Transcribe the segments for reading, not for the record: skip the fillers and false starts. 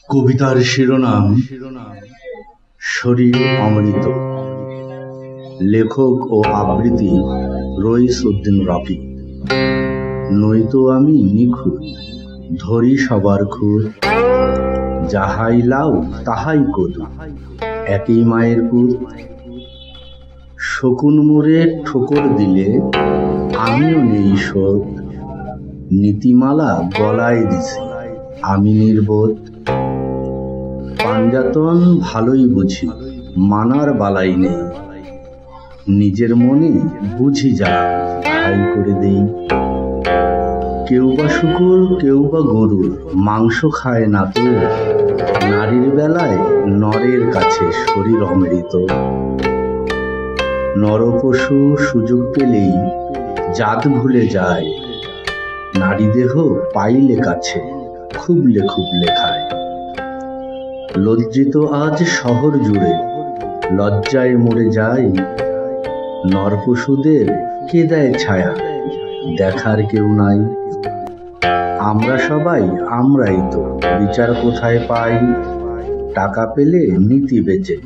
কবিতার শিরোনাম শরীর অমৃত। লেখক ও আবৃত্তি রইস উদ্দিন রকি। নয়তো আমি নিখুঁত, ধরি সবার খুঁত, যাহাই লাউ তাহাই কদু, একই মায়ের পুত। শকুন মোরে ঠোকর দিলে আমিও নেই শোধ, নীতিমালা গলায় দিছি আমি নির্বোধ। পাঞ্জাতন ভালোই বুঝি, মানার বালাই নেই, নিজের মনে বুঝি যা তাই করে দেই। কেউ বা শুকুর কেউ বা গরুর মাংস খায় না তো, নারীর বেলায় নরের কাছে শরীর অমৃত। নরপশু সুযোগ পেলেই জাত ভুলে যায়, নারী দেহ পাইলে কাছে খুবলে খুবলে খায়। লজ্জিত আজ শহর জুড়ে লজ্জায় মরে যায়, নরপশুদের কে দেয় ছায়া দেখার কেউ নাই। আমরা সবাই আমরাই তো, বিচার কোথায় পাই, টাকা পেলে নীতি বেচে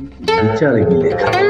বিচার গিলে খাই।